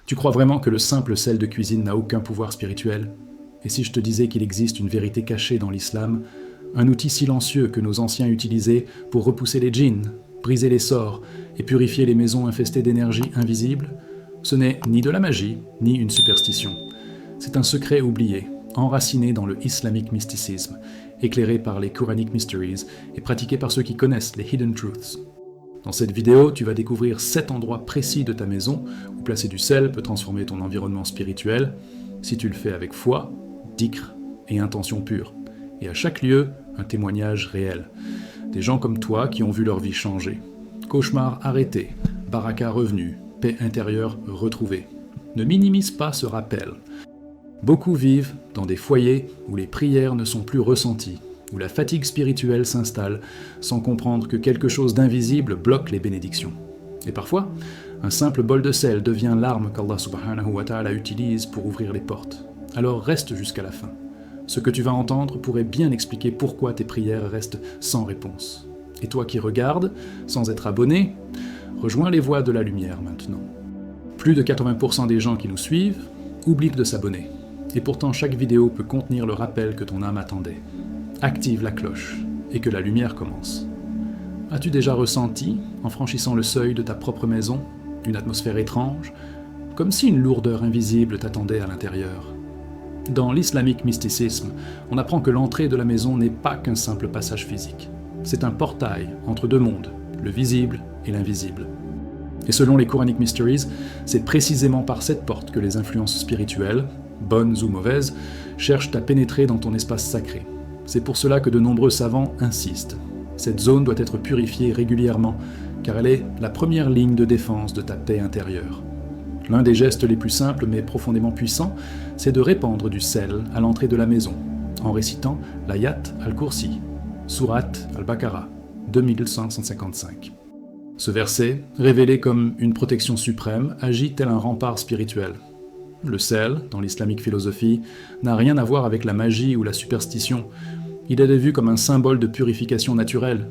Tu crois vraiment que le simple sel de cuisine n'a aucun pouvoir spirituel? Et si je te disais qu'il existe une vérité cachée dans l'islam, un outil silencieux que nos anciens utilisaient pour repousser les djinns, briser les sorts et purifier les maisons infestées d'énergie invisible? Ce n'est ni de la magie, ni une superstition. C'est un secret oublié, enraciné dans le islamic mysticisme, éclairé par les Quranic Mysteries et pratiqué par ceux qui connaissent les Hidden Truths. Dans cette vidéo, tu vas découvrir 7 endroits précis de ta maison où placer du sel peut transformer ton environnement spirituel, si tu le fais avec foi, dhikr et intention pure. Et à chaque lieu, un témoignage réel. Des gens comme toi qui ont vu leur vie changer. Cauchemar arrêté, baraka revenu, paix intérieure retrouvée. Ne minimise pas ce rappel. Beaucoup vivent dans des foyers où les prières ne sont plus ressenties, où la fatigue spirituelle s'installe, sans comprendre que quelque chose d'invisible bloque les bénédictions. Et parfois, un simple bol de sel devient l'arme qu'Allah subhanahu wa ta'ala utilise pour ouvrir les portes. Alors reste jusqu'à la fin. Ce que tu vas entendre pourrait bien expliquer pourquoi tes prières restent sans réponse. Et toi qui regardes, sans être abonné, rejoins les voies de la lumière maintenant. Plus de 80% des gens qui nous suivent oublient de s'abonner. Et pourtant chaque vidéo peut contenir le rappel que ton âme attendait. Active la cloche et que la lumière commence. As-tu déjà ressenti, en franchissant le seuil de ta propre maison, une atmosphère étrange, comme si une lourdeur invisible t'attendait à l'intérieur? Dans l'islamique mysticisme, on apprend que l'entrée de la maison n'est pas qu'un simple passage physique. C'est un portail entre deux mondes, le visible et l'invisible. Et selon les Quranic Mysteries, c'est précisément par cette porte que les influences spirituelles, bonnes ou mauvaises, cherchent à pénétrer dans ton espace sacré. C'est pour cela que de nombreux savants insistent. Cette zone doit être purifiée régulièrement, car elle est la première ligne de défense de ta paix intérieure. L'un des gestes les plus simples mais profondément puissants, c'est de répandre du sel à l'entrée de la maison, en récitant l'ayat al-Kursi, Surat al-Baqarah, 2155. Ce verset, révélé comme une protection suprême, agit tel un rempart spirituel. Le sel, dans l'islamique philosophie, n'a rien à voir avec la magie ou la superstition. Il est vu comme un symbole de purification naturelle,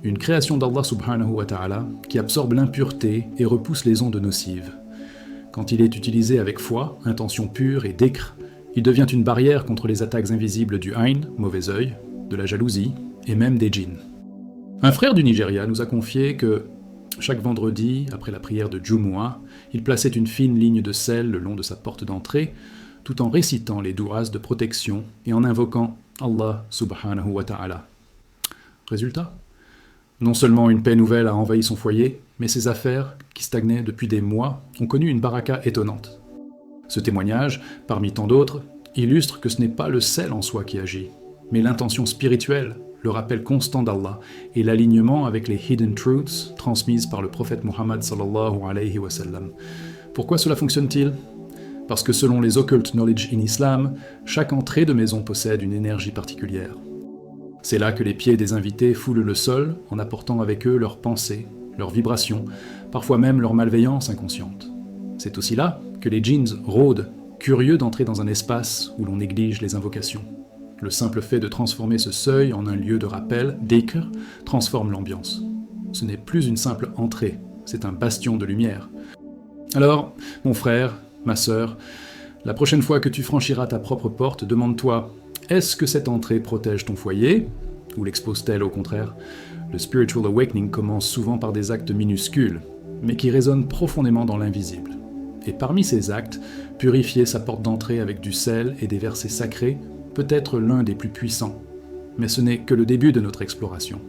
une création d'Allah subhanahu wa ta'ala qui absorbe l'impureté et repousse les ondes nocives. Quand il est utilisé avec foi, intention pure et dhikr, il devient une barrière contre les attaques invisibles du ayn, mauvais œil, de la jalousie et même des djinns. Un frère du Nigeria nous a confié que chaque vendredi, après la prière de Jumu'ah, il plaçait une fine ligne de sel le long de sa porte d'entrée, tout en récitant les du'as de protection et en invoquant Allah subhanahu wa ta'ala. Résultat ? Non seulement une paix nouvelle a envahi son foyer, mais ses affaires, qui stagnaient depuis des mois, ont connu une baraka étonnante. Ce témoignage, parmi tant d'autres, illustre que ce n'est pas le sel en soi qui agit, mais l'intention spirituelle, le rappel constant d'Allah et l'alignement avec les Hidden Truths transmises par le prophète Muhammad sallallahu alayhi wa sallam. Pourquoi cela fonctionne-t-il ? Parce que selon les Occult Knowledge in Islam, chaque entrée de maison possède une énergie particulière. C'est là que les pieds des invités foulent le sol en apportant avec eux leurs pensées, leurs vibrations, parfois même leur malveillance inconsciente. C'est aussi là que les djinns rôdent, curieux d'entrer dans un espace où l'on néglige les invocations. Le simple fait de transformer ce seuil en un lieu de rappel, dhikr, transforme l'ambiance. Ce n'est plus une simple entrée, c'est un bastion de lumière. Alors, mon frère, ma sœur, la prochaine fois que tu franchiras ta propre porte, demande-toi: est-ce que cette entrée protège ton foyer, ou l'expose-t-elle au contraire? Le spiritual awakening commence souvent par des actes minuscules, mais qui résonnent profondément dans l'invisible. Et parmi ces actes, purifier sa porte d'entrée avec du sel et des versets sacrés peut être l'un des plus puissants. Mais ce n'est que le début de notre exploration.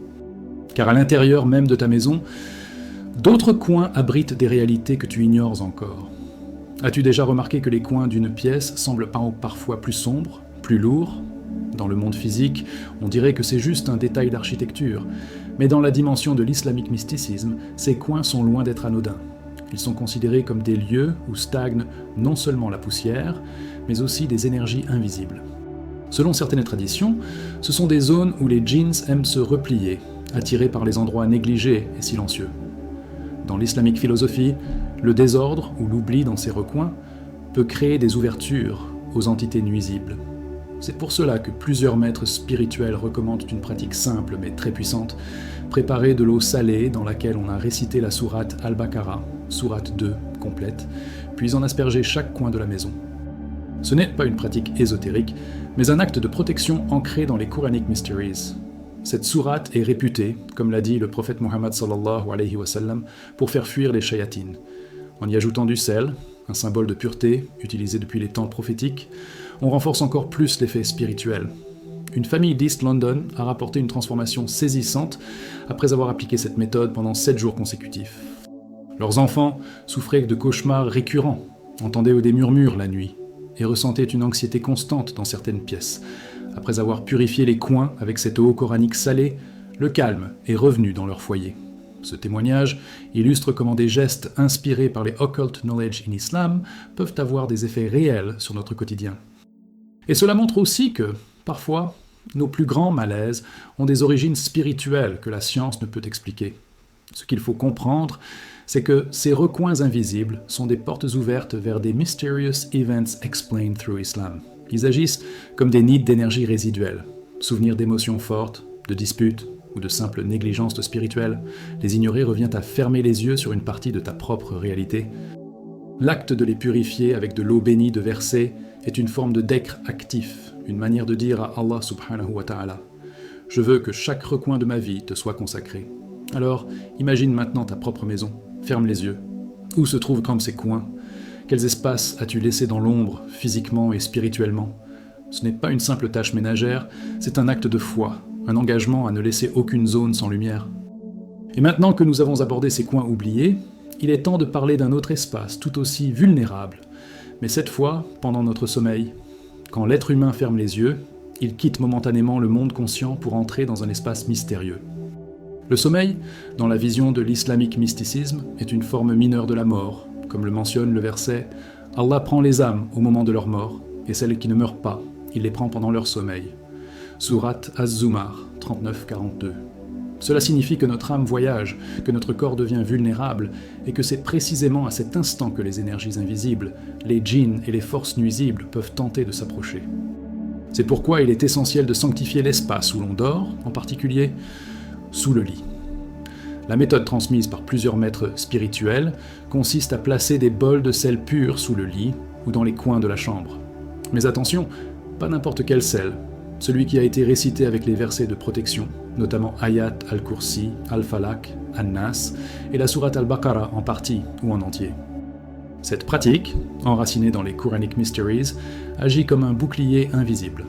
Car à l'intérieur même de ta maison, d'autres coins abritent des réalités que tu ignores encore. As-tu déjà remarqué que les coins d'une pièce semblent parfois plus sombres, plus lourds? Dans le monde physique, on dirait que c'est juste un détail d'architecture, mais dans la dimension de l'islamique mysticisme, ces coins sont loin d'être anodins. Ils sont considérés comme des lieux où stagne non seulement la poussière, mais aussi des énergies invisibles. Selon certaines traditions, ce sont des zones où les djinns aiment se replier, attirés par les endroits négligés et silencieux. Dans l'islamique philosophie, le désordre ou l'oubli dans ces recoins peut créer des ouvertures aux entités nuisibles. C'est pour cela que plusieurs maîtres spirituels recommandent une pratique simple mais très puissante, préparer de l'eau salée dans laquelle on a récité la sourate al-Baqarah, sourate 2 complète, puis en asperger chaque coin de la maison. Ce n'est pas une pratique ésotérique, mais un acte de protection ancré dans les Quranic Mysteries. Cette sourate est réputée, comme l'a dit le prophète Muhammad sallallahu alayhi wa sallam, pour faire fuir les shayatines. En y ajoutant du sel, un symbole de pureté utilisé depuis les temps prophétiques, on renforce encore plus l'effet spirituel. Une famille d'East London a rapporté une transformation saisissante après avoir appliqué cette méthode pendant 7 jours consécutifs. Leurs enfants souffraient de cauchemars récurrents, entendaient des murmures la nuit, et ressentaient une anxiété constante dans certaines pièces. Après avoir purifié les coins avec cette eau coranique salée, le calme est revenu dans leur foyer. Ce témoignage illustre comment des gestes inspirés par les occult knowledge in Islam peuvent avoir des effets réels sur notre quotidien. Et cela montre aussi que, parfois, nos plus grands malaises ont des origines spirituelles que la science ne peut expliquer. Ce qu'il faut comprendre, c'est que ces recoins invisibles sont des portes ouvertes vers des mysterious events explained through Islam. Ils agissent comme des nids d'énergie résiduelle, souvenirs d'émotions fortes, de disputes ou de simples négligences spirituelles. Les ignorer revient à fermer les yeux sur une partie de ta propre réalité. L'acte de les purifier avec de l'eau bénie de versets est une forme de dhikr actif, une manière de dire à Allah subhanahu wa ta'ala « Je veux que chaque recoin de ma vie te soit consacré ». Alors, imagine maintenant ta propre maison, ferme les yeux. Où se trouvent comme ces coins ? Quels espaces as-tu laissés dans l'ombre, physiquement et spirituellement ? Ce n'est pas une simple tâche ménagère, c'est un acte de foi, un engagement à ne laisser aucune zone sans lumière. Et maintenant que nous avons abordé ces coins oubliés, il est temps de parler d'un autre espace tout aussi vulnérable, mais cette fois pendant notre sommeil. Quand l'être humain ferme les yeux, il quitte momentanément le monde conscient pour entrer dans un espace mystérieux. Le sommeil, dans la vision de l'islamique mysticisme, est une forme mineure de la mort. Comme le mentionne le verset « Allah prend les âmes au moment de leur mort, et celles qui ne meurent pas, il les prend pendant leur sommeil ». Sourate Az-Zumar, 39-42. Cela signifie que notre âme voyage, que notre corps devient vulnérable, et que c'est précisément à cet instant que les énergies invisibles, les djinns et les forces nuisibles peuvent tenter de s'approcher. C'est pourquoi il est essentiel de sanctifier l'espace où l'on dort, en particulier sous le lit. La méthode transmise par plusieurs maîtres spirituels consiste à placer des bols de sel pur sous le lit ou dans les coins de la chambre. Mais attention, pas n'importe quel sel, celui qui a été récité avec les versets de protection, notamment Ayat al-Kursi, al-Falaq, An-Nas et la sourate al-Baqarah en partie ou en entier. Cette pratique, enracinée dans les Quranic Mysteries, agit comme un bouclier invisible.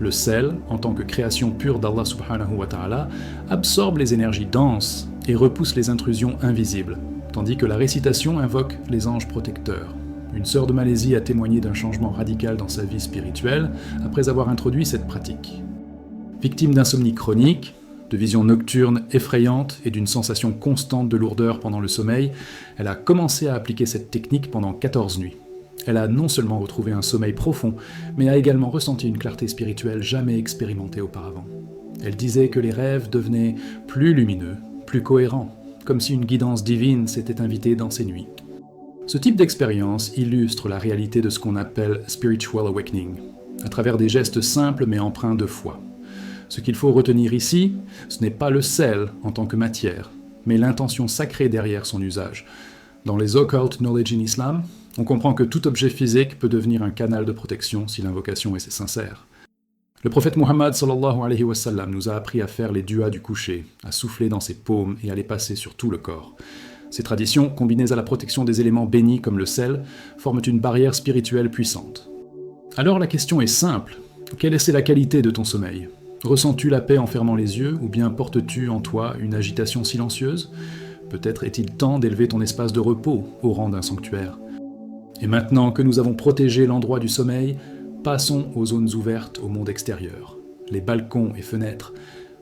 Le sel, en tant que création pure d'Allah subhanahu wa ta'ala, absorbe les énergies denses et repousse les intrusions invisibles, tandis que la récitation invoque les anges protecteurs. Une sœur de Malaisie a témoigné d'un changement radical dans sa vie spirituelle après avoir introduit cette pratique. Victime d'insomnie chronique, de visions nocturnes effrayantes et d'une sensation constante de lourdeur pendant le sommeil, elle a commencé à appliquer cette technique pendant 14 nuits. Elle a non seulement retrouvé un sommeil profond, mais a également ressenti une clarté spirituelle jamais expérimentée auparavant. Elle disait que les rêves devenaient plus lumineux, plus cohérents, comme si une guidance divine s'était invitée dans ses nuits. Ce type d'expérience illustre la réalité de ce qu'on appelle « spiritual awakening », à travers des gestes simples mais empreints de foi. Ce qu'il faut retenir ici, ce n'est pas le sel en tant que matière, mais l'intention sacrée derrière son usage. Dans les occult knowledge in Islam, on comprend que tout objet physique peut devenir un canal de protection si l'invocation est sincère. Le prophète Muhammad sallallahu alayhi wa sallam nous a appris à faire les duas du coucher, à souffler dans ses paumes et à les passer sur tout le corps. Ces traditions, combinées à la protection des éléments bénis comme le sel, forment une barrière spirituelle puissante. Alors la question est simple, quelle est la qualité de ton sommeil ? Ressens-tu la paix en fermant les yeux ou bien portes-tu en toi une agitation silencieuse ? Peut-être est-il temps d'élever ton espace de repos au rang d'un sanctuaire. Et maintenant que nous avons protégé l'endroit du sommeil, passons aux zones ouvertes au monde extérieur, les balcons et fenêtres,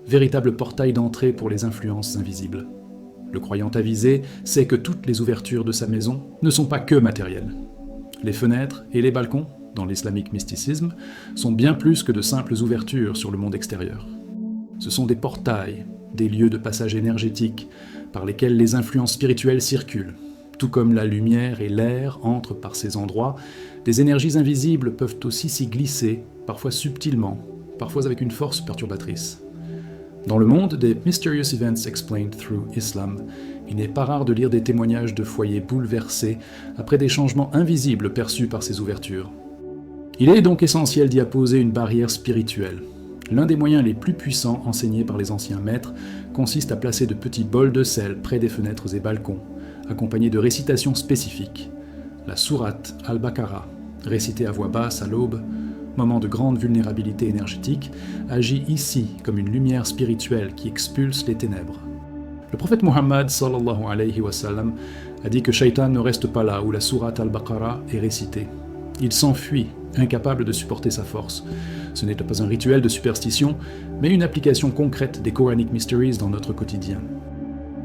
véritables portails d'entrée pour les influences invisibles. Le croyant avisé sait que toutes les ouvertures de sa maison ne sont pas que matérielles. Les fenêtres et les balcons, dans l'islamique mysticisme, sont bien plus que de simples ouvertures sur le monde extérieur. Ce sont des portails, des lieux de passage énergétique par lesquels les influences spirituelles circulent. Tout comme la lumière et l'air entrent par ces endroits, des énergies invisibles peuvent aussi s'y glisser, parfois subtilement, parfois avec une force perturbatrice. Dans le monde des Mysterious Events Explained Through Islam, il n'est pas rare de lire des témoignages de foyers bouleversés après des changements invisibles perçus par ces ouvertures. Il est donc essentiel d'y apposer une barrière spirituelle. L'un des moyens les plus puissants enseignés par les anciens maîtres consiste à placer de petits bols de sel près des fenêtres et balcons, accompagnés de récitations spécifiques. La sourate Al-Baqarah, récitée à voix basse à l'aube, moment de grande vulnérabilité énergétique, agit ici comme une lumière spirituelle qui expulse les ténèbres. Le prophète Muhammad sallallahu alayhi wa sallam a dit que Shaitan ne reste pas là où la sourate Al-Baqarah est récitée. Il s'enfuit, incapable de supporter sa force. Ce n'est pas un rituel de superstition, mais une application concrète des Quranic Mysteries dans notre quotidien.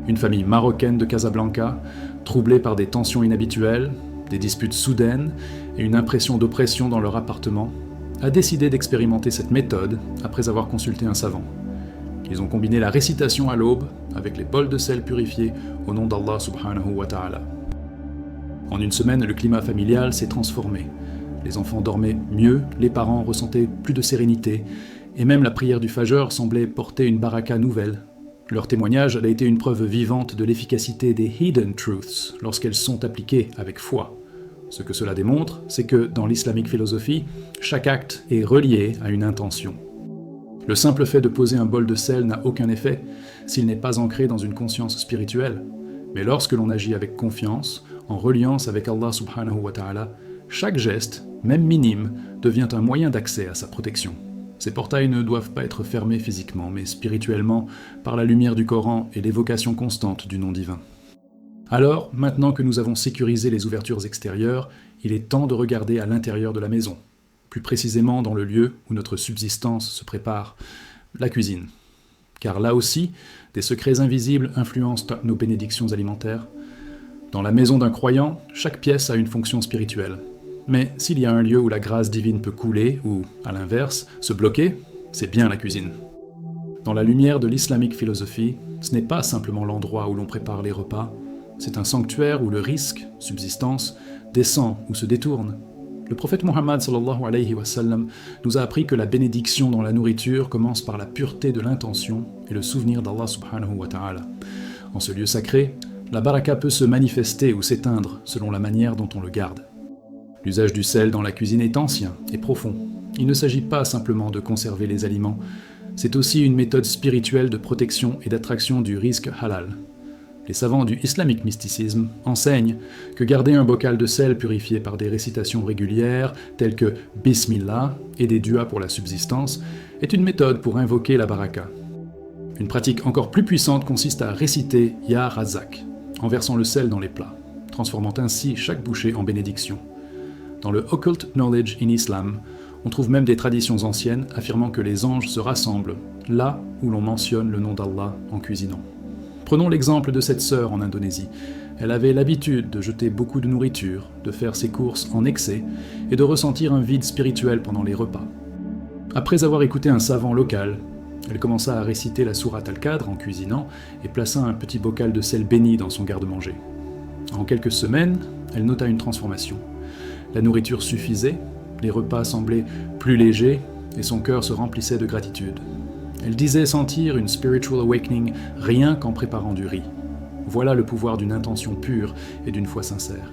Une famille marocaine de Casablanca, troublée par des tensions inhabituelles, des disputes soudaines et une impression d'oppression dans leur appartement, a décidé d'expérimenter cette méthode après avoir consulté un savant. Ils ont combiné la récitation à l'aube avec les bols de sel purifiés au nom d'Allah subhanahu wa ta'ala. En une semaine, le climat familial s'est transformé. Les enfants dormaient mieux, les parents ressentaient plus de sérénité, et même la prière du Fajr semblait porter une baraka nouvelle. Leur témoignage a été une preuve vivante de l'efficacité des Hidden Truths lorsqu'elles sont appliquées avec foi. Ce que cela démontre, c'est que dans l'islamique philosophie, chaque acte est relié à une intention. Le simple fait de poser un bol de sel n'a aucun effet s'il n'est pas ancré dans une conscience spirituelle. Mais lorsque l'on agit avec confiance, en reliance avec Allah subhanahu wa ta'ala, chaque geste, même minime, devient un moyen d'accès à sa protection. Ces portails ne doivent pas être fermés physiquement, mais spirituellement, par la lumière du Coran et l'évocation constante du nom divin. Alors, maintenant que nous avons sécurisé les ouvertures extérieures, il est temps de regarder à l'intérieur de la maison, plus précisément dans le lieu où notre subsistance se prépare, la cuisine. Car là aussi, des secrets invisibles influencent nos bénédictions alimentaires. Dans la maison d'un croyant, chaque pièce a une fonction spirituelle. Mais s'il y a un lieu où la grâce divine peut couler, ou, à l'inverse, se bloquer, c'est bien la cuisine. Dans la lumière de l'islamique philosophie, ce n'est pas simplement l'endroit où l'on prépare les repas, c'est un sanctuaire où le risque, subsistance, descend ou se détourne. Le prophète Muhammad sallallahu alayhi wa sallam nous a appris que la bénédiction dans la nourriture commence par la pureté de l'intention et le souvenir d'Allah subhanahu wa ta'ala. En ce lieu sacré, la baraka peut se manifester ou s'éteindre selon la manière dont on le garde. L'usage du sel dans la cuisine est ancien et profond. Il ne s'agit pas simplement de conserver les aliments, c'est aussi une méthode spirituelle de protection et d'attraction du risque halal. Les savants du islamic mysticisme enseignent que garder un bocal de sel purifié par des récitations régulières telles que Bismillah et des duas pour la subsistance est une méthode pour invoquer la baraka. Une pratique encore plus puissante consiste à réciter Ya Razak en versant le sel dans les plats, transformant ainsi chaque bouchée en bénédiction. Dans le Occult Knowledge in Islam, on trouve même des traditions anciennes affirmant que les anges se rassemblent là où l'on mentionne le nom d'Allah en cuisinant. Prenons l'exemple de cette sœur en Indonésie. Elle avait l'habitude de jeter beaucoup de nourriture, de faire ses courses en excès et de ressentir un vide spirituel pendant les repas. Après avoir écouté un savant local, elle commença à réciter la sourate Al-Qadr en cuisinant et plaça un petit bocal de sel béni dans son garde-manger. En quelques semaines, elle nota une transformation. La nourriture suffisait, les repas semblaient plus légers et son cœur se remplissait de gratitude. Elle disait sentir une spiritual awakening rien qu'en préparant du riz. Voilà le pouvoir d'une intention pure et d'une foi sincère.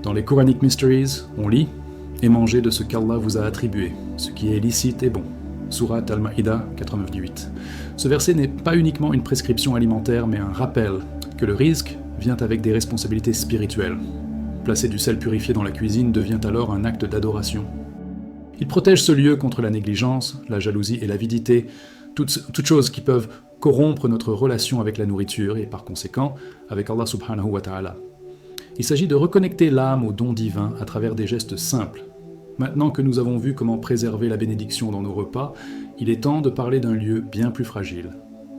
Dans les Quranic Mysteries, on lit « Et mangez de ce qu'Allah vous a attribué, ce qui est licite et bon ». Sourate Al-Ma'idah 98. Ce verset n'est pas uniquement une prescription alimentaire, mais un rappel que le rizq vient avec des responsabilités spirituelles. Placer du sel purifié dans la cuisine devient alors un acte d'adoration. Il protège ce lieu contre la négligence, la jalousie et l'avidité, toutes choses qui peuvent corrompre notre relation avec la nourriture et par conséquent avec Allah subhanahu wa ta'ala. Il s'agit de reconnecter l'âme au don divin à travers des gestes simples. Maintenant que nous avons vu comment préserver la bénédiction dans nos repas, il est temps de parler d'un lieu bien plus fragile,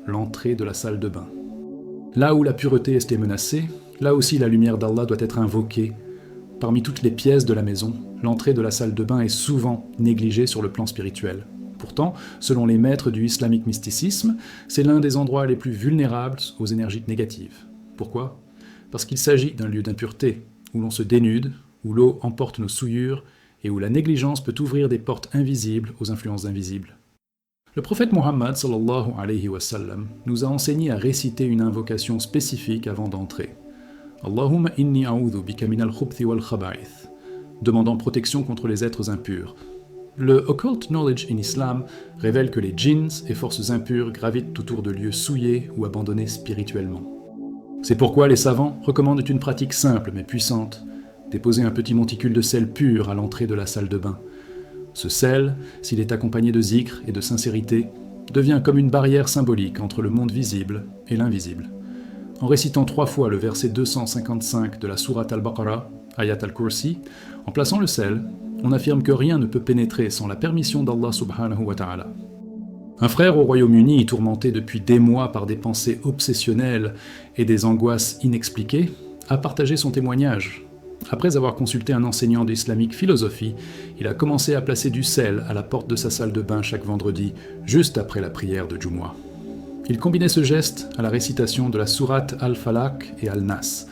l'entrée de la salle de bain. Là où la pureté est menacée, là aussi la lumière d'Allah doit être invoquée. Parmi toutes les pièces de la maison, l'entrée de la salle de bain est souvent négligée sur le plan spirituel. Pourtant, selon les maîtres du islamique mysticisme, c'est l'un des endroits les plus vulnérables aux énergies négatives. Pourquoi ? Parce qu'il s'agit d'un lieu d'impureté, où l'on se dénude, où l'eau emporte nos souillures, et où la négligence peut ouvrir des portes invisibles aux influences invisibles. Le prophète Muhammad sallallahu alayhi wa sallam nous a enseigné à réciter une invocation spécifique avant d'entrer. Allahumma inni a'udhu bika minal khubthi wal khaba'ith, demandant protection contre les êtres impurs. Le occult knowledge in Islam révèle que les djinns et forces impures gravitent autour de lieux souillés ou abandonnés spirituellement. C'est pourquoi les savants recommandent une pratique simple mais puissante, déposer un petit monticule de sel pur à l'entrée de la salle de bain. Ce sel, s'il est accompagné de zikr et de sincérité, devient comme une barrière symbolique entre le monde visible et l'invisible. En récitant 3 fois le verset 255 de la sourate Al-Baqarah, Ayat al-Kursi, en plaçant le sel, on affirme que rien ne peut pénétrer sans la permission d'Allah subhanahu wa ta'ala. Un frère au Royaume-Uni, tourmenté depuis des mois par des pensées obsessionnelles et des angoisses inexpliquées, a partagé son témoignage. Après avoir consulté un enseignant d'islamique philosophie, il a commencé à placer du sel à la porte de sa salle de bain chaque vendredi, juste après la prière de Jumu'ah. Il combinait ce geste à la récitation de la sourate Al-Falaq et Al-Nas.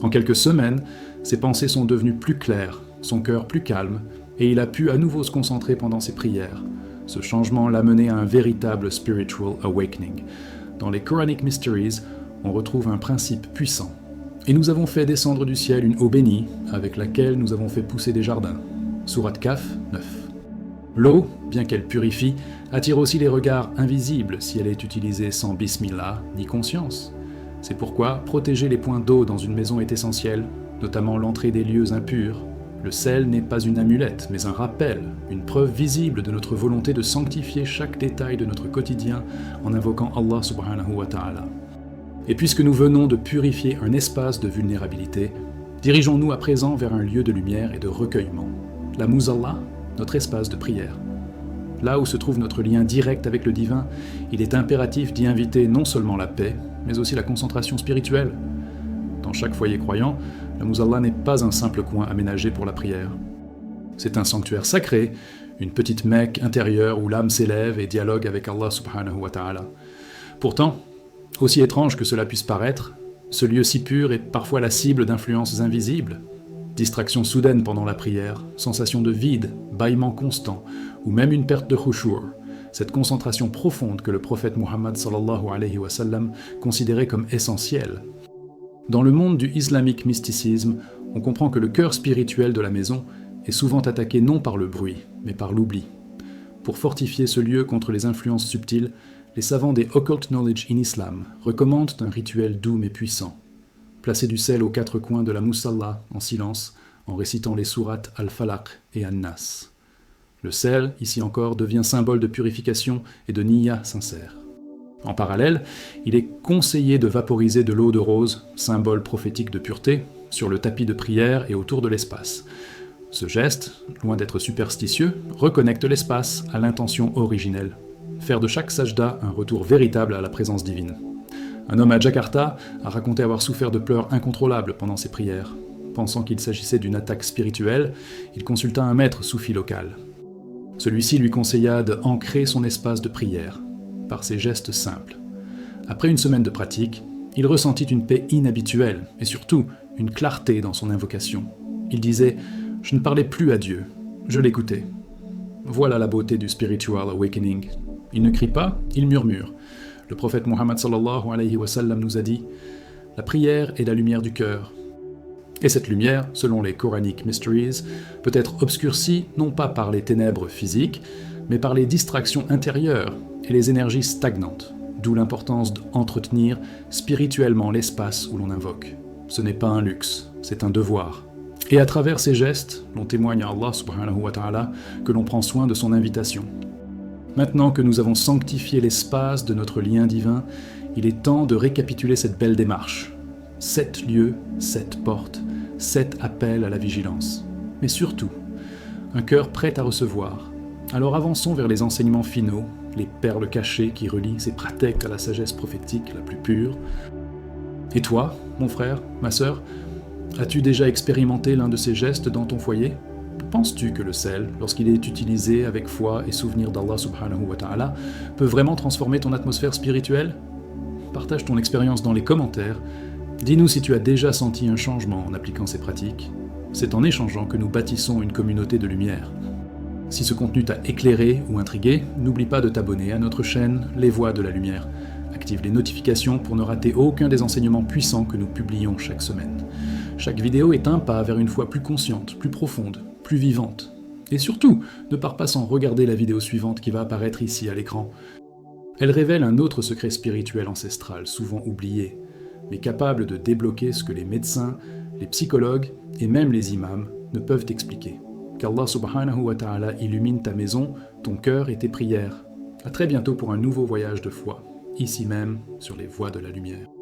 En quelques semaines, ses pensées sont devenues plus claires, son cœur plus calme, et il a pu à nouveau se concentrer pendant ses prières. Ce changement l'a mené à un véritable spiritual awakening. Dans les Quranic Mysteries, on retrouve un principe puissant. Et nous avons fait descendre du ciel une eau bénie, avec laquelle nous avons fait pousser des jardins. Sourate Kaf 9. L'eau, bien qu'elle purifie, attire aussi les regards invisibles si elle est utilisée sans bismillah ni conscience. C'est pourquoi protéger les points d'eau dans une maison est essentiel, notamment l'entrée des lieux impurs. Le sel n'est pas une amulette, mais un rappel, une preuve visible de notre volonté de sanctifier chaque détail de notre quotidien en invoquant Allah subhanahu wa ta'ala. Et puisque nous venons de purifier un espace de vulnérabilité, dirigeons-nous à présent vers un lieu de lumière et de recueillement, la Musalla, notre espace de prière. Là où se trouve notre lien direct avec le divin, il est impératif d'y inviter non seulement la paix, mais aussi la concentration spirituelle. Dans chaque foyer croyant, la Musalla n'est pas un simple coin aménagé pour la prière. C'est un sanctuaire sacré, une petite Mecque intérieure où l'âme s'élève et dialogue avec Allah subhanahu wa ta'ala. Pourtant, aussi étrange que cela puisse paraître, ce lieu si pur est parfois la cible d'influences invisibles. Distraction soudaine pendant la prière, sensation de vide, bâillement constant, ou même une perte de khushu', cette concentration profonde que le prophète Muhammad sallallahu alayhi wa sallam considérait comme essentielle. Dans le monde du islamique mysticisme, on comprend que le cœur spirituel de la maison est souvent attaqué non par le bruit, mais par l'oubli. Pour fortifier ce lieu contre les influences subtiles, les savants des Occult Knowledge in Islam recommandent un rituel doux mais puissant. Placer du sel aux 4 coins de la Musalla en silence, en récitant les sourates Al-Falaq et An-Nas. Le sel, ici encore, devient symbole de purification et de niyya sincère. En parallèle, il est conseillé de vaporiser de l'eau de rose, symbole prophétique de pureté, sur le tapis de prière et autour de l'espace. Ce geste, loin d'être superstitieux, reconnecte l'espace à l'intention originelle. Faire de chaque sajda un retour véritable à la présence divine. Un homme à Jakarta a raconté avoir souffert de pleurs incontrôlables pendant ses prières. Pensant qu'il s'agissait d'une attaque spirituelle, il consulta un maître soufi local. Celui-ci lui conseilla de ancrer son espace de prière, par ces gestes simples. Après une semaine de pratique, il ressentit une paix inhabituelle et surtout une clarté dans son invocation. Il disait « Je ne parlais plus à Dieu, je l'écoutais ». Voilà la beauté du spiritual awakening. Il ne crie pas, il murmure. Le prophète Muhammad sallallahu alayhi wa sallam nous a dit « La prière est la lumière du cœur ». Et cette lumière, selon les Quranic Mysteries, peut être obscurcie non pas par les ténèbres physiques, mais par les distractions intérieures et les énergies stagnantes, d'où l'importance d'entretenir spirituellement l'espace où l'on invoque. Ce n'est pas un luxe, c'est un devoir. Et à travers ces gestes, l'on témoigne à Allah subhanahu wa ta'ala que l'on prend soin de son invitation. Maintenant que nous avons sanctifié l'espace de notre lien divin, il est temps de récapituler cette belle démarche. 7 lieux, 7 portes, 7 appels à la vigilance. Mais surtout, un cœur prêt à recevoir. Alors avançons vers les enseignements finaux, les perles cachées qui relient ces pratiques à la sagesse prophétique la plus pure. Et toi, mon frère, ma sœur, as-tu déjà expérimenté l'un de ces gestes dans ton foyer ? Penses-tu que le sel, lorsqu'il est utilisé avec foi et souvenir d'Allah subhanahu wa ta'ala, peut vraiment transformer ton atmosphère spirituelle ? Partage ton expérience dans les commentaires. Dis-nous si tu as déjà senti un changement en appliquant ces pratiques. C'est en échangeant que nous bâtissons une communauté de lumière. Si ce contenu t'a éclairé ou intrigué, n'oublie pas de t'abonner à notre chaîne Les Voix de la Lumière. Active les notifications pour ne rater aucun des enseignements puissants que nous publions chaque semaine. Chaque vidéo est un pas vers une foi plus consciente, plus profonde, plus vivante. Et surtout, ne pars pas sans regarder la vidéo suivante qui va apparaître ici à l'écran. Elle révèle un autre secret spirituel ancestral, souvent oublié, mais capable de débloquer ce que les médecins, les psychologues et même les imams ne peuvent expliquer. Qu'Allah subhanahu wa ta'ala illumine ta maison, ton cœur et tes prières. À très bientôt pour un nouveau voyage de foi, ici même sur les voies de la lumière.